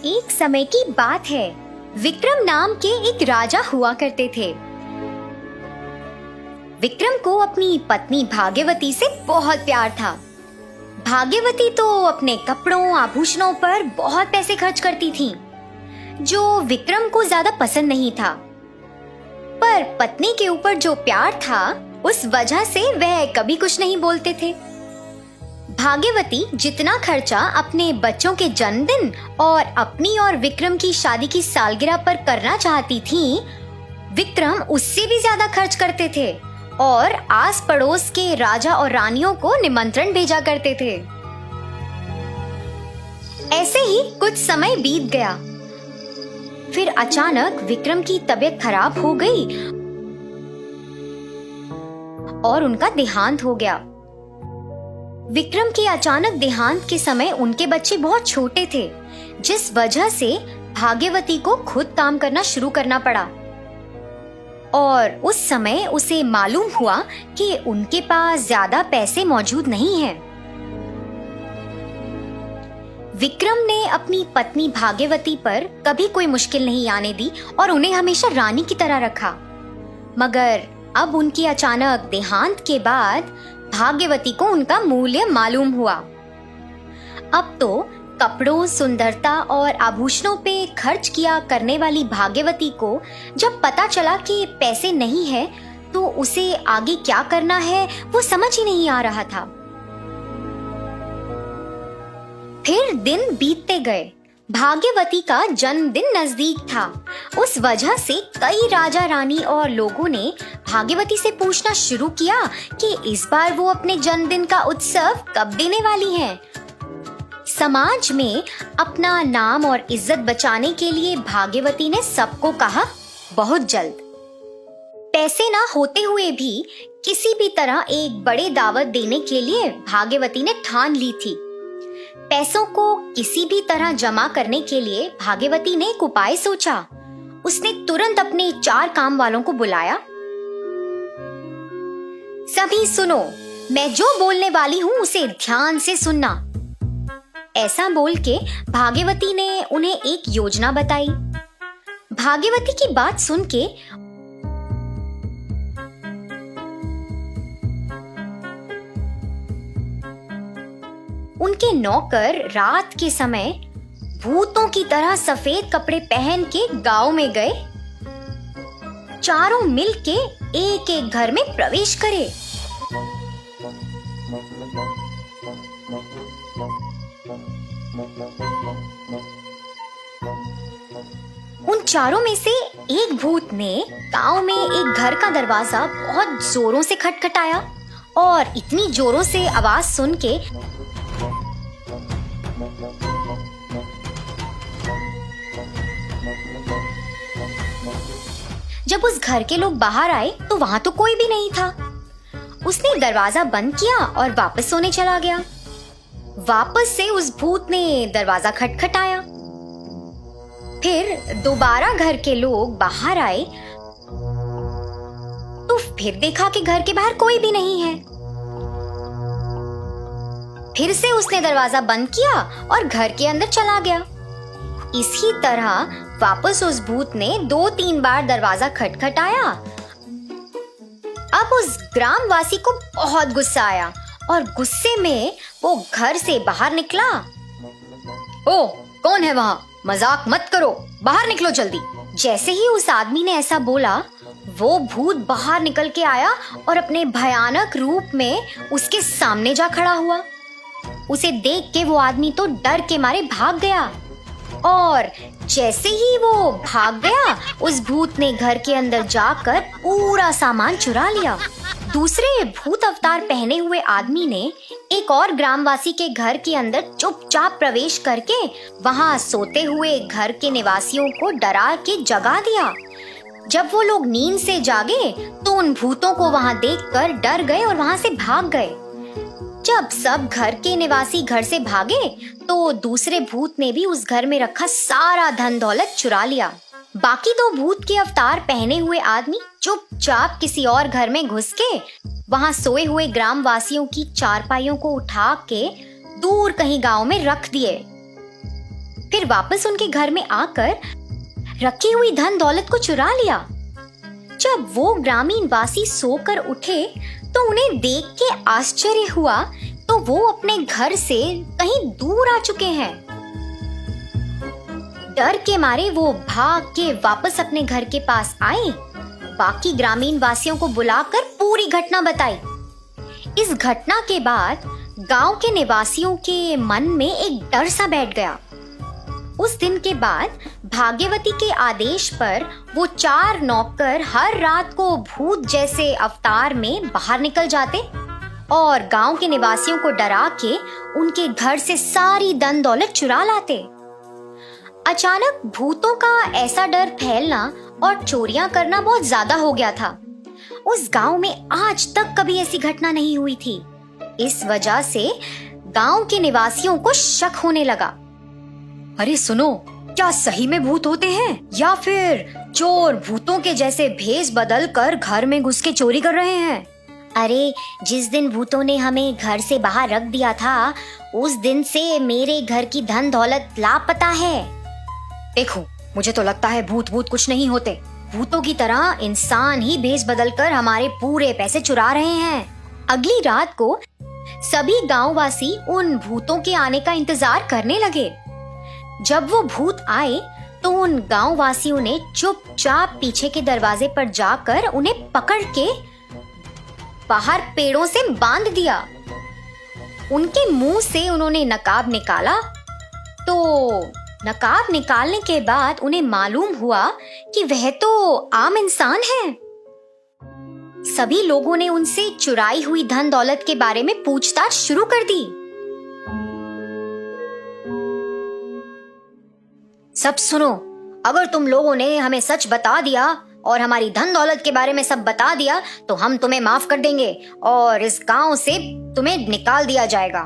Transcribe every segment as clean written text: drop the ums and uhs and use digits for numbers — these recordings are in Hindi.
एक समय की बात है, विक्रम नाम के एक राजा हुआ करते थे। विक्रम को अपनी पत्नी भाग्यवती से बहुत प्यार था। भाग्यवती तो अपने कपड़ों आभूषणों पर बहुत पैसे खर्च करती थीं, जो विक्रम को ज्यादा पसंद नहीं था। पर पत्नी के ऊपर जो प्यार था, उस वजह से वह कभी कुछ नहीं बोलते थे। भाग्यवती जितना खर्चा अपने बच्चों के जन्मदिन और अपनी और विक्रम की शादी की सालगिरह पर करना चाहती थी, विक्रम उससे भी ज्यादा खर्च करते थे और आस पड़ोस के राजा और रानियों को निमंत्रण भेजा करते थे। ऐसे ही कुछ समय बीत गया। फिर अचानक विक्रम की तबीयत खराब हो गई और उनका देहांत हो गया। विक्रम के अचानक देहांत के समय उनके बच्चे बहुत छोटे थे, जिस वजह से भाग्यवती को खुद काम करना शुरू करना पड़ा। और उस समय उसे मालूम हुआ कि उनके पास ज्यादा पैसे मौजूद नहीं हैं। विक्रम ने अपनी पत्नी भाग्यवती पर कभी कोई मुश्किल नहीं आने दी और उन्हें हमेशा रानी की तरह रखा। मगर अब उनकी अचानक देहांत के बाद भाग्यवती को उनका मूल्य मालूम हुआ। अब तो कपड़ों, सुंदरता और आभूषणों पे खर्च किया करने वाली भाग्यवती को जब पता चला कि पैसे नहीं है, तो उसे आगे क्या करना है वो समझ ही नहीं आ रहा था। फिर दिन बीतते गए। भाग्यवती का जन्मदिन नजदीक था। उस वजह से कई राजा, रानी और लोगों ने भाग्यवती से पूछना शुरू किया कि इस बार वो अपने जन्मदिन का उत्सव कब देने वाली हैं। समाज में अपना नाम और इज्जत बचाने के लिए भाग्यवती ने सबको कहा, बहुत जल्द। पैसे ना होते हुए भी किसी भी तरह एक बड़े दावत देने के लिए भाग्यवती ने ठान ली थी। पैसों को किसी भी तरह जमा करने के लिए भाग्यवती ने एक उपाय सोचा। उसने तुरंत अपने 4 काम वालों को बुलाया। सभी सुनो, मैं जो बोलने वाली हूँ उसे ध्यान से सुनना। ऐसा बोल के भाग्यवती ने उन्हें एक योजना बताई। भाग्यवती की बात सुन के उनके नौकर रात के समय भूतों की तरह सफेद कपड़े पहन के गांव में गए। चारों मिलके एक एक घर में प्रवेश करे। उन चारों में से एक भूत ने गांव में एक घर का दरवाजा बहुत जोरों से खटखटाया और इतनी जोरों से आवाज सुन के जब उस घर के लोग बाहर आए तो वहां तो कोई भी नहीं था। उसने दरवाजा बंद किया और वापस सोने चला गया। वापस से उस भूत ने दरवाजा खटखटाया। फिर दोबारा घर के लोग बाहर आए तो फिर देखा कि घर के बाहर कोई भी नहीं है। फिर से उसने दरवाजा बंद किया और घर के अंदर चला गया। इसी तरह वापस उस भूत ने 2-3 बार दरवाजा खटखटाया। अब उस ग्रामवासी को बहुत गुस्सा आया और गुस्से में वो घर से बाहर निकला। ओ, कौन है वहां? मजाक मत करो, बाहर निकलो जल्दी। जैसे ही उस आदमी ने ऐसा बोला, वो भूत बाहर निकल के आया और अपने भयानक रूप में उसके सामने जा खड़ा हुआ। उसे देख के वो आदमी तो डर के मारे भाग गया और जैसे ही वो भाग गया, उस भूत ने घर के अंदर जाकर पूरा सामान चुरा लिया। दूसरे भूत अवतार पहने हुए आदमी ने एक और ग्रामवासी के घर के अंदर चुपचाप प्रवेश करके वहां सोते हुए घर के निवासियों को डरा के जगा दिया। जब वो लोग नींद से जागे तो उन भूतों को वहां देखकर डर गए और वहां से भाग गए। जब सब घर के निवासी घर से भागे तो दूसरे भूत ने भी उस घर में रखा सारा धन दौलत चुरा लिया। बाकी 2 भूत के अवतार पहने हुए आदमी चुपचाप किसी और घर में घुस के वहां सोए हुए ग्रामवासियों की चारपाइयों को उठा के दूर कहीं गांव में रख दिए। फिर वापस उनके घर में आकर रखी हुई धन दौलत को चुरा लिया। जब वो ग्रामीण वासी सोकर उठे तो उन्हें देख के आश्चर्य हुआ तो वो अपने घर से कहीं दूर आ चुके हैं। डर के मारे वो भाग के वापस अपने घर के पास आए, बाकी ग्रामीण वासियों को बुलाकर पूरी घटना बताई। इस घटना के बाद गांव के निवासियों के मन में एक डर सा बैठ गया। उस दिन के बाद भाग्यवती के आदेश पर वो 4 नौकर हर रात को भूत जैसे अवतार में बाहर निकल जाते और गांव के निवासियों को डरा के उनके घर से सारी धन दौलत चुरा लाते। अचानक भूतों का ऐसा डर फैलना और चोरियां करना बहुत ज्यादा हो गया था। उस गांव में आज तक कभी ऐसी घटना नहीं हुई थी। इस वजह से गांव के निवासियों को शक होने लगा। अरे सुनो, क्या सही में भूत होते हैं या फिर चोर भूतों के जैसे भेष बदल कर घर में घुस के चोरी कर रहे हैं? अरे जिस दिन भूतों ने हमें घर से बाहर रख दिया था उस दिन से मेरे घर की धन दौलत लापता है। देखो, मुझे तो लगता है भूत कुछ नहीं होते। भूतों की तरह इंसान ही भेष बदल कर हमारे पूरे पैसे चुरा रहे हैं। अगली रात को सभी गांववासी उन भूतों के आने का इंतजार करने लगे। जब वो भूत आए तो उन गांववासियों ने चुपचाप पीछे के दरवाजे पर जाकर उन्हें पकड़ के बाहर पेड़ों से बांध दिया। उनके मुंह से उन्होंने नकाब निकाला तो नकाब निकालने के बाद उन्हें मालूम हुआ कि वह तो आम इंसान है। सभी लोगों ने उनसे चुराई हुई धन दौलत के बारे में पूछताछ शुरू कर दी। सब सुनो, अगर तुम लोगों ने हमें सच बता दिया और हमारी धन दौलत के बारे में सब बता दिया तो हम तुम्हें माफ कर देंगे और इस गांव से तुम्हें निकाल दिया जाएगा।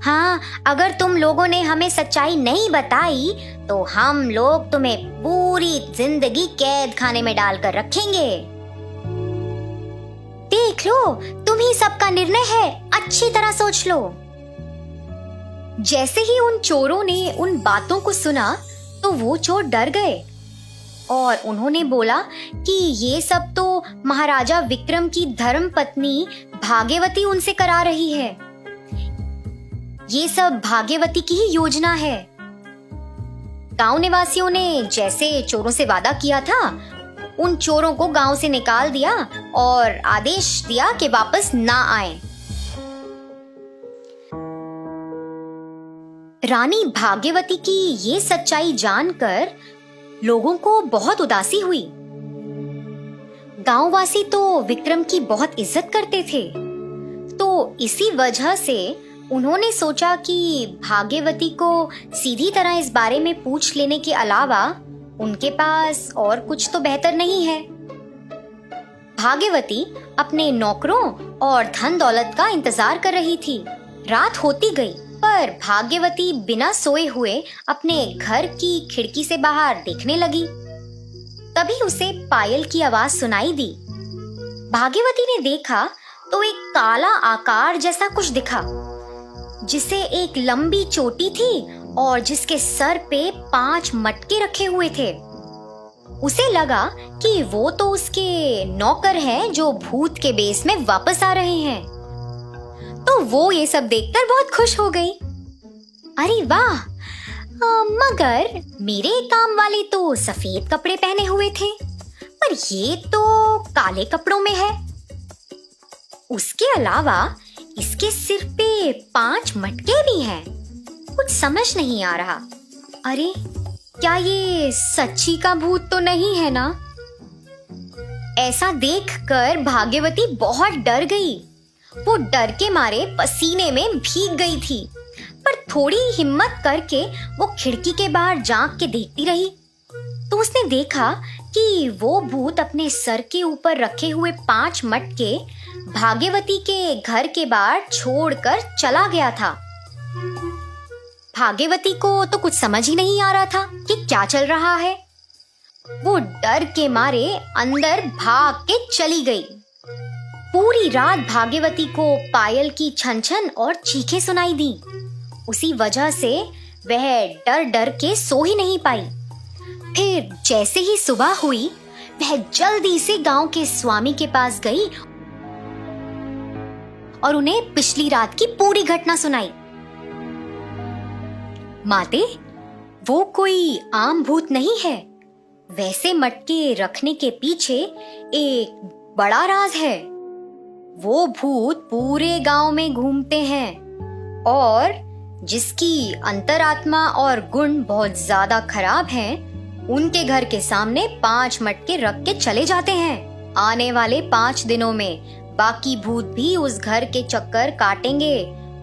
हाँ, अगर तुम लोगों ने हमें सच्चाई नहीं बताई तो हम लोग तुम्हें पूरी जिंदगी कैद खाने में डालकर रखेंगे। देख लो, तुम ही सबका निर्णय है, अच्छी तरह सोच लो। जैसे ही उन चोरों ने उन बातों को सुना तो वो चोर डर गए और उन्होंने बोला कि ये सब तो महाराजा विक्रम की धर्म पत्नी भाग्यवती उनसे करा रही है। ये सब भाग्यवती की ही योजना है। गांव निवासियों ने जैसे चोरों से वादा किया था उन चोरों को गांव से निकाल दिया और आदेश दिया कि वापस ना आए। रानी भाग्यवती की ये सच्चाई जानकर लोगों को बहुत उदासी हुई। गांववासी तो विक्रम की बहुत इज्जत करते थे, तो इसी वजह से उन्होंने सोचा कि भाग्यवती को सीधी तरह इस बारे में पूछ लेने के अलावा उनके पास और कुछ तो बेहतर नहीं है। भाग्यवती अपने नौकरों और धन दौलत का इंतजार कर रही थी। रात होती गई पर भाग्यवती बिना सोए हुए अपने घर की खिड़की से बाहर देखने लगी। तभी उसे पायल की आवाज सुनाई दी। भाग्यवती ने देखा तो एक काला आकार जैसा कुछ दिखा जिसे एक लंबी चोटी थी और जिसके सर पे 5 मटके रखे हुए थे। उसे लगा कि वो तो उसके नौकर हैं जो भूत के बेस में वापस आ रहे हैं। तो वो ये सब देखकर बहुत खुश हो गई। अरे वाह, मगर मेरे काम वाले तो सफेद कपड़े पहने हुए थे पर ये तो काले कपड़ों में है। उसके अलावा इसके सिर पे 5 मटके भी हैं। कुछ समझ नहीं आ रहा। अरे क्या ये सच्ची का भूत तो नहीं है ना? ऐसा देखकर भाग्यवती बहुत डर गई। वो डर के मारे पसीने में भीग गई थी, पर थोड़ी हिम्मत करके वो खिड़की के बाहर झांक के देखती रही तो उसने देखा कि वो भूत अपने सर के ऊपर रखे हुए 5 मटके भाग्यवती के घर के बाहर छोड़कर चला गया था। भाग्यवती को तो कुछ समझ ही नहीं आ रहा था कि क्या चल रहा है। वो डर के मारे अंदर भाग के चली गई। पूरी रात भाग्यवती को पायल की छन छन और चीखें सुनाई दी। उसी वजह से वह डर डर के सो ही नहीं पाई। फिर जैसे ही सुबह हुई, वह जल्दी से गांव के स्वामी के पास गई और उन्हें पिछली रात की पूरी घटना सुनाई। माते, वो कोई आम भूत नहीं है। वैसे मटके रखने के पीछे एक बड़ा राज है। वो भूत पूरे गांव में घूमते हैं और जिसकी अंतरात्मा और गुण बहुत ज्यादा खराब हैं, उनके घर के सामने 5 मटके रख के चले जाते हैं। आने वाले 5 दिनों में बाकी भूत भी उस घर के चक्कर काटेंगे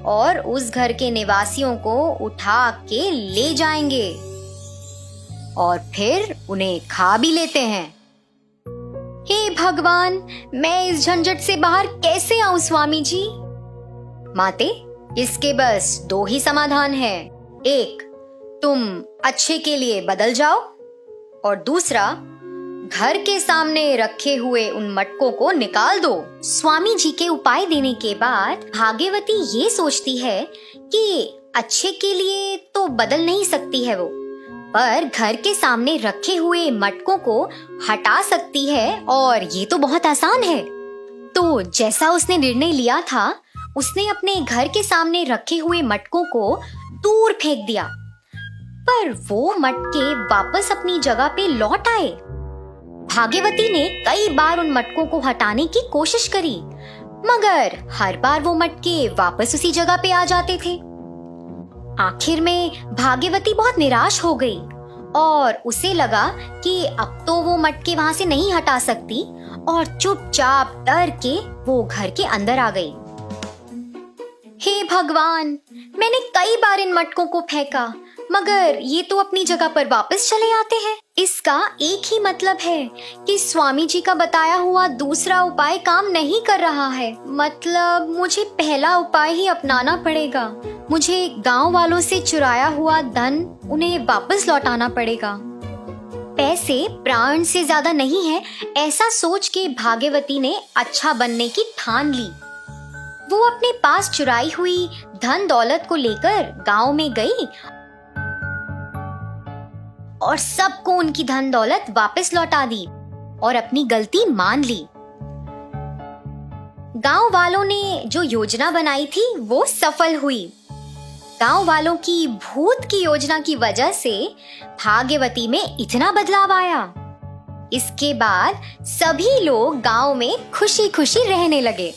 और उस घर के निवासियों को उठा के ले जाएंगे और फिर उन्हें खा भी लेते हैं। हे भगवान, मैं इस झंझट से बाहर कैसे आऊं स्वामी जी? माते, इसके बस 2 ही समाधान है। एक, तुम अच्छे के लिए बदल जाओ और दूसरा, घर के सामने रखे हुए उन मटकों को निकाल दो। स्वामी जी के उपाय देने के बाद भाग्यवती ये सोचती है कि अच्छे के लिए तो बदल नहीं सकती है वो, पर घर के सामने रखे हुए मटकों को हटा सकती है और ये तो बहुत आसान है। तो जैसा उसने निर्णय लिया था, उसने अपने घर के सामने रखे हुए मटकों को दूर फेंक दिया, पर वो मटके वापस अपनी जगह पे लौट आए। भाग्यवती ने कई बार उन मटकों को हटाने की कोशिश करी, मगर हर बार वो मटके वापस उसी जगह पे आ जाते थे। आखिर में भाग्यवती बहुत निराश हो गई और उसे लगा कि अब तो वो मटके वहां से नहीं हटा सकती और चुपचाप डर के वो घर के अंदर आ गई। हे भगवान, मैंने कई बार इन मटकों को फेंका, मगर ये तो अपनी जगह पर वापस चले आते हैं। इसका एक ही मतलब है कि स्वामी जी का बताया हुआ दूसरा उपाय काम नहीं कर रहा है। मतलब मुझे पहला उपाय ही अपनाना पड़ेगा। मुझे गांव वालों से चुराया हुआ धन उन्हें वापस लौटाना पड़ेगा। पैसे प्राण से ज्यादा नहीं है, ऐसा सोच के भाग्यवती ने अच्छा बनने की ठान ली। वो अपने पास चुराई हुई धन दौलत को लेकर गांव में गई और सबको उनकी धन दौलत वापस लौटा दी और अपनी गलती मान ली। गांव वालों ने जो योजना बनाई थी वो सफल हुई। गांव वालों की भूत की योजना की वजह से भाग्यवती में इतना बदलाव आया। इसके बाद सभी लोग गांव में खुशी खुशी रहने लगे।